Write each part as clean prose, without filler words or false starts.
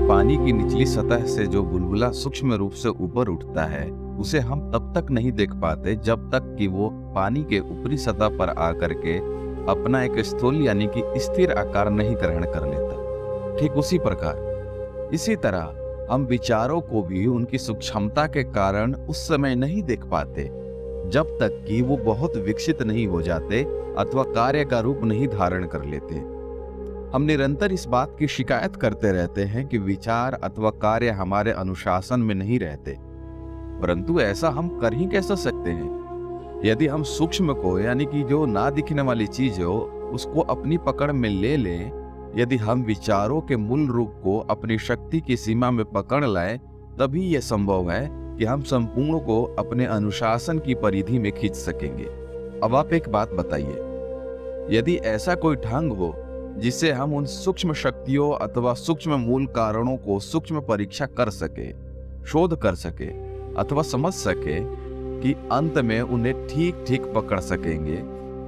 पानी की निचली सतह से जो बुलबुला सूक्ष्म रूप से ऊपर उठता है, उसे हम तब तक नहीं देख पाते जब तक कि वो पानी के ऊपरी सतह पर आकर के अपना एक स्थूल यानी कि स्थिर आकार नहीं ग्रहण कर लेता। ठीक उसी प्रकार इसी तरह हम विचारों को भी उनकी सूक्ष्मता के कारण उस समय नहीं देख पाते जब तक कि वो बहुत विकसित नहीं हो जाते अथवा कार्य का रूप नहीं धारण कर लेते। हम निरंतर इस बात की शिकायत करते रहते हैं कि विचार अथवा कार्य हमारे अनुशासन में नहीं रहते, परंतु ऐसा हम कर ही कैसे सकते हैं? यदि हम सूक्ष्म को यानी कि जो ना दिखने वाली चीज हो उसको अपनी पकड़ में ले लें, यदि हम विचारों के मूल रूप को अपनी शक्ति की सीमा में पकड़ लाएं, तभी यह संभव है कि हम संपूर्ण को अपने अनुशासन की परिधि में खींच सकेंगे। अब आप एक बात बताइए, यदि ऐसा कोई ढंग हो जिससे हम उन सूक्ष्म शक्तियों अथवा सूक्ष्म मूल कारणों को सूक्ष्म परीक्षा कर सके, शोध कर सके अथवा समझ सके कि अंत में उन्हें ठीक ठीक पकड़ सकेंगे,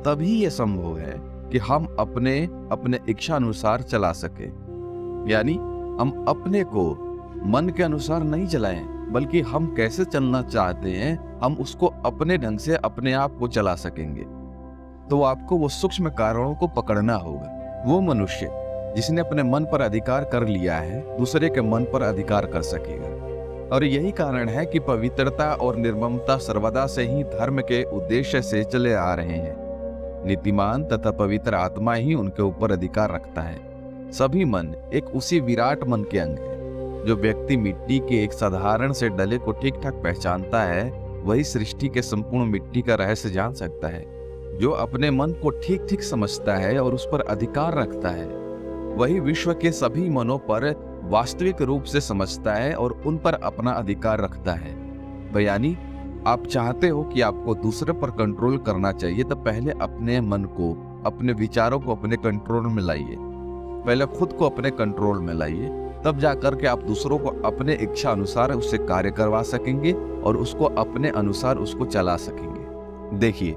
तभी यह संभव है कि हम अपने इच्छा अनुसार चला सके। यानी हम अपने को मन के अनुसार नहीं चलाएं, बल्कि हम कैसे चलना चाहते हैं हम उसको अपने ढंग से अपने आप को चला सकेंगे। तो आपको वो सूक्ष्म कारणों को पकड़ना होगा। वो मनुष्य जिसने अपने मन पर अधिकार कर लिया है, दूसरे के मन पर अधिकार कर सकेगा। और यही कारण है कि पवित्रता और निर्ममता सर्वदा से ही धर्म के उद्देश्य से चले आ रहे हैं। नीतिमान तथा पवित्र आत्मा ही उनके ऊपर अधिकार रखता है। सभी मन एक उसी विराट मन के अंग है। जो व्यक्ति मिट्टी के एक साधारण से डले को ठीक ठाक पहचानता है, वही सृष्टि के संपूर्ण मिट्टी का रहस्य जान सकता है। जो अपने मन को ठीक ठीक समझता है और उस पर अधिकार रखता है, वही विश्व के सभी मनों पर वास्तविक रूप से समझता है और उन पर अपना अधिकार रखता है। यानी आप चाहते हो कि आपको दूसरे पर कंट्रोल करना चाहिए, तो पहले अपने मन को, अपने विचारों को अपने कंट्रोल में लाइए। पहले खुद को अपने कंट्रोल में लाइए, तब जाकर के आप दूसरों को अपने इच्छा अनुसार उससे कार्य करवा सकेंगे और उसको अपने अनुसार उसको चला सकेंगे। देखिए,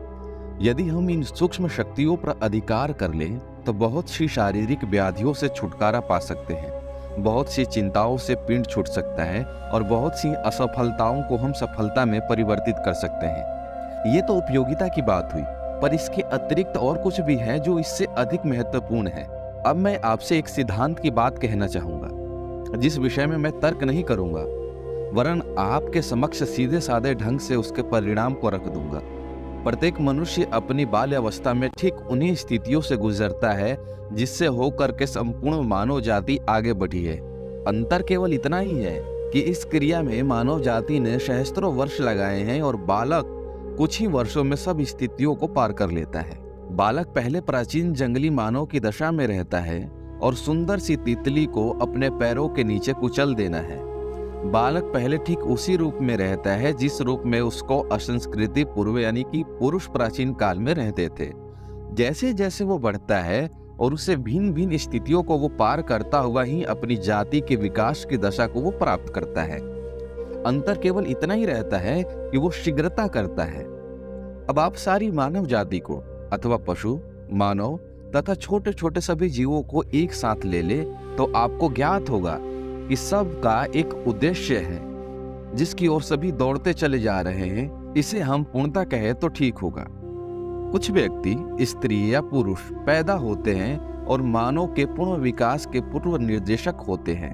यदि हम इन सूक्ष्म शक्तियों पर अधिकार कर लें तो बहुत सी शारीरिक व्याधियों से छुटकारा पा सकते हैं, बहुत सी चिंताओं से पिंड छूट सकता है और बहुत सी असफलताओं को हम सफलता में परिवर्तित कर सकते हैं। ये तो उपयोगिता की बात हुई, पर इसके अतिरिक्त और कुछ भी है जो इससे अधिक महत्वपूर्ण है। अब मैं आपसे एक सिद्धांत की बात कहना चाहूंगा, जिस विषय में मैं तर्क नहीं करूंगा, वरन आपके समक्ष सीधे साधे ढंग से उसके परिणाम को रख दूंगा। प्रत्येक मनुष्य अपनी बाल्यावस्था में ठीक उन्हीं स्थितियों से गुजरता है जिससे होकर के संपूर्ण मानव जाति आगे बढ़ी है। अंतर केवल इतना ही है कि इस क्रिया में मानव जाति ने सहस्त्रों वर्ष लगाए हैं और बालक कुछ ही वर्षों में सब स्थितियों को पार कर लेता है। बालक पहले प्राचीन जंगली मानव की दशा में रहता है और सुंदर सी तितली को अपने पैरों के नीचे कुचल देना है। बालक पहले ठीक उसी रूप में रहता है जिस रूप में उसको असंस्कृति पूर्व यानी कि पुरुष प्राचीन काल में रहते थे। जैसे जैसे वो बढ़ता है और उसे भिन्न भिन्न स्थितियों को वो पार करता हुआ ही अपनी जाति के विकास की दशा को वो प्राप्त करता है। अंतर केवल इतना ही रहता है कि वो शीघ्रता करता है। अब आप सारी मानव जाति को अथवा पशु, मानव तथा छोटे छोटे सभी जीवों को एक साथ ले ले तो आपको ज्ञात होगा कि सब का एक उद्देश्य है जिसकी ओर सभी दौड़ते चले जा रहे हैं। इसे हम पूर्णता कहे तो ठीक होगा। कुछ व्यक्ति, स्त्री या पुरुष पैदा होते हैं और मानव के पूर्ण विकास के पूर्व निर्देशक होते हैं।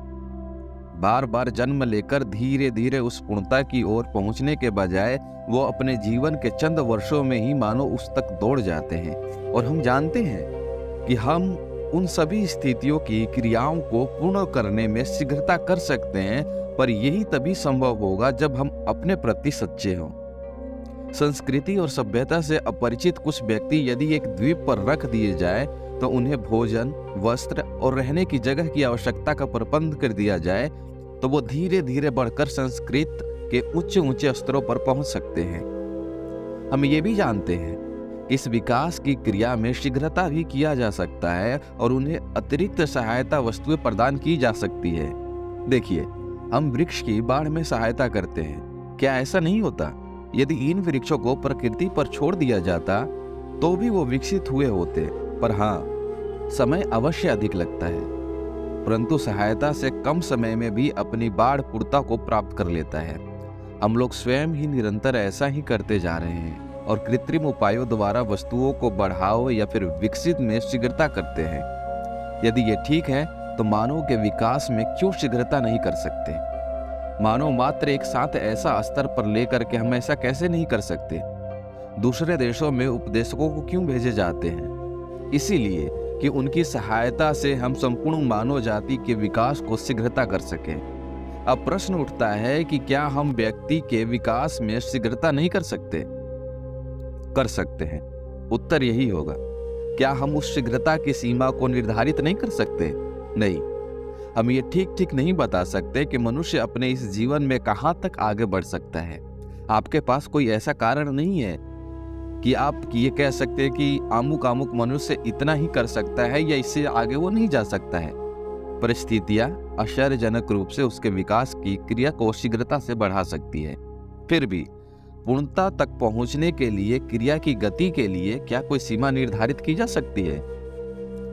बार बार जन्म लेकर धीरे धीरे उस पूर्णता की ओर पहुंचने के बजाय वो अपने जीवन के चंद वर्षों में ही मानो उस तक दौड़ जाते हैं। और हम जानते हैं कि हम उन सभी स्थितियों की क्रियाओं को पूर्ण करने में शीघ्रता कर सकते हैं, पर यही तभी संभव होगा जब हम अपने प्रति सच्चे हों। संस्कृति और सभ्यता से अपरिचित कुछ व्यक्ति यदि एक द्वीप पर रख दिए जाए तो उन्हें भोजन, वस्त्र और रहने की जगह की आवश्यकता का प्रबंध कर दिया जाए तो वो धीरे धीरे बढ़कर संस्कृत के ऊंचे ऊंचे स्तरों पर पहुंच सकते हैं। हम ये भी जानते हैं इस विकास की क्रिया में शीघ्रता भी किया जा सकता है और उन्हें अतिरिक्त सहायता वस्तुएं प्रदान की जा सकती है। देखिए, हम वृक्ष की बाढ़ में सहायता करते हैं, क्या ऐसा नहीं होता? यदि इन वृक्षों को प्रकृति पर छोड़ दिया जाता तो भी वो विकसित हुए होते, पर हाँ, समय अवश्य अधिक लगता है। परंतु सहायता से कम समय में भी अपनी बाढ़ पूर्णता को प्राप्त कर लेता है। हम लोग स्वयं ही निरंतर ऐसा ही करते जा रहे हैं और कृत्रिम उपायों द्वारा वस्तुओं को बढ़ाओ या फिर विकसित में शीघ्रता करते हैं। यदि ये ठीक है तो मानव के विकास में क्यों शीघ्रता नहीं कर सकते? मानव मात्र एक साथ ऐसा स्तर पर लेकर के हम ऐसा कैसे नहीं कर सकते? दूसरे देशों में उपदेशकों को क्यों भेजे जाते हैं? इसीलिए कि उनकी सहायता से हम संपूर्ण मानव जाति के विकास को शीघ्रता कर सकें। अब प्रश्न उठता है कि क्या हम व्यक्ति के विकास में शीघ्रता नहीं कर सकते? कर सकते हैं। उत्तर यही होगा। क्या हम उस शीघ्रता की सीमा को निर्धारित नहीं कर सकते? नहीं, हम ये ठीक नहीं बता सकते कि मनुष्य अपने इस जीवन में कहां तक आगे बढ़ सकता है। आपके पास कोई ऐसा कारण नहीं है कि आप ये कह सकते हैं कि आमुक मनुष्य इतना ही कर सकता है या इससे आगे वो नहीं जा सकता है। परिस्थितियां आश्चर्यजनक रूप से उसके विकास की क्रिया को शीघ्रता से बढ़ा सकती है। फिर भी पूर्णता तक पहुंचने के लिए क्रिया की गति के लिए क्या कोई सीमा निर्धारित की जा सकती है?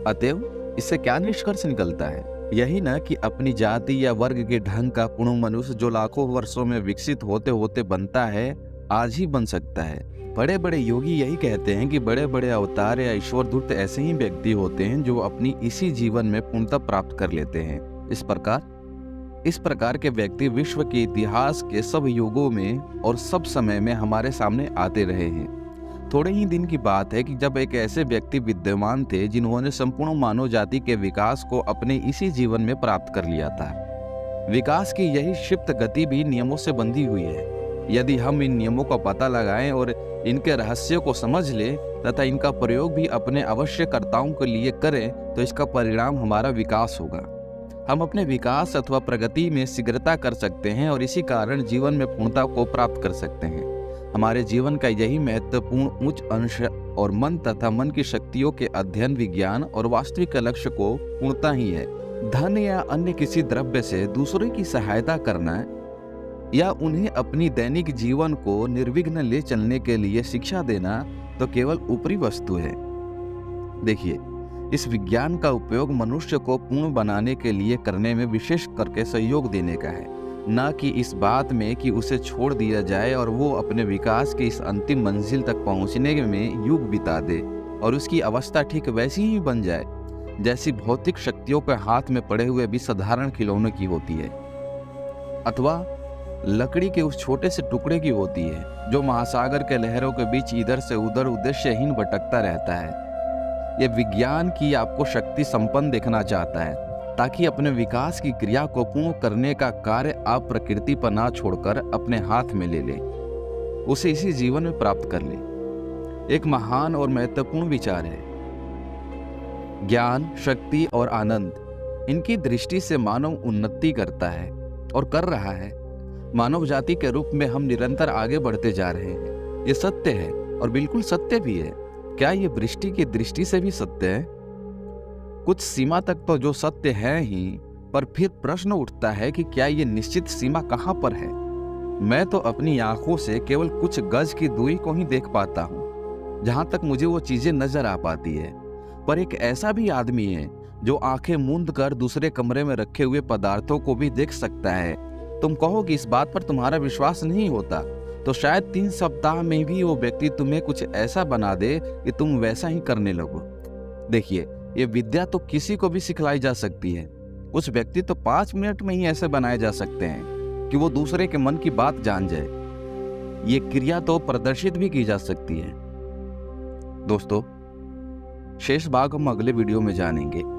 अतएव इससे क्या निष्कर्ष निकलता है? यही ना कि अपनी जाति या वर्ग के ढंग का पूर्ण मनुष्य जो लाखों वर्षों में विकसित होते होते बनता है, आज ही बन सकता है। बड़े बड़े योगी यही कहते हैं कि बड़े बड़े अवतार या ईश्वर दूत ऐसे ही व्यक्ति होते हैं जो अपनी इसी जीवन में पूर्णता प्राप्त कर लेते हैं। इस प्रकार के व्यक्ति विश्व के इतिहास के सब युगों में और सब समय में हमारे सामने आते रहे हैं। थोड़े ही दिन की बात है कि जब एक ऐसे व्यक्ति विद्यमान थे जिन्होंने संपूर्ण मानव जाति के विकास को अपने इसी जीवन में प्राप्त कर लिया था। विकास की यही क्षिप्त गति भी नियमों से बंधी हुई है। यदि हम इन नियमों का पता लगाएं और इनके रहस्यों को समझ लें तथा इनका प्रयोग भी अपने आवश्यकताओं के लिए करें तो इसका परिणाम हमारा विकास होगा। हम अपने विकास अथवा प्रगति में शीघ्रता कर सकते हैं और इसी कारण जीवन में पूर्णता को प्राप्त कर सकते हैं। हमारे जीवन का यही महत्वपूर्ण उच्च अंश और मन तथा मन की शक्तियों के अध्ययन, विज्ञान और वास्तविक लक्ष्य को पूर्णता ही है। धन या अन्य किसी द्रव्य से दूसरों की सहायता करना या उन्हें अपनी दैनिक जीवन को निर्विघ्न ले चलने के लिए शिक्षा देना तो केवल ऊपरी वस्तु है। देखिए, इस विज्ञान का उपयोग मनुष्य को पूर्ण बनाने के लिए करने में विशेष करके सहयोग देने का है, न कि इस बात में कि उसे छोड़ दिया जाए और वो अपने विकास की इस अंतिम मंजिल तक पहुंचने में युग बिता दे और उसकी अवस्था ठीक वैसी ही बन जाए जैसी भौतिक शक्तियों के हाथ में पड़े हुए भी साधारण खिलौनों की होती है, अथवा लकड़ी के उस छोटे से टुकड़े की होती है जो महासागर के लहरों के बीच इधर से उधर उद्देश्यहीन भटकता रहता है। यह विज्ञान की आपको शक्ति संपन्न देखना चाहता है ताकि अपने विकास की क्रिया को पूर्ण करने का कार्य आप प्रकृति पर ना छोड़कर अपने हाथ में ले ले, उसे इसी जीवन में प्राप्त कर ले। एक महान और महत्वपूर्ण विचार है। ज्ञान, शक्ति और आनंद, इनकी दृष्टि से मानव उन्नति करता है और कर रहा है। मानव जाति के रूप में हम निरंतर आगे बढ़ते जा रहे हैं। ये सत्य है और बिल्कुल सत्य भी है। क्या ये वृष्टि की दृष्टि से भी सत्य है? कुछ सीमा तक तो जो सत्य है ही, पर फिर प्रश्न उठता है कि क्या ये निश्चित सीमा कहां पर है? मैं तो अपनी आंखों से केवल कुछ गज की दूरी को ही देख पाता हूं, जहां तक मुझे वो चीजें नजर आ पाती है। पर एक ऐसा भी आदमी है जो आंखें मूंद कर दूसरे कमरे में रखे हुए पदार्थों को भी देख सकता है। तुम कहो कि इस बात पर तुम्हारा विश्वास नहीं होता, तो शायद 3 सप्ताह में भी वो व्यक्ति तुम्हें कुछ ऐसा बना दे कि तुम वैसा ही करने लगो। देखिए, ये विद्या तो किसी को भी सिखलाई जा सकती है। कुछ व्यक्ति तो 5 मिनट में ही ऐसे बनाए जा सकते हैं कि वो दूसरे के मन की बात जान जाए। ये क्रिया तो प्रदर्शित भी की जा सकती है। दोस्तों, शेष भाग हम अगले वीडियो में जानेंगे।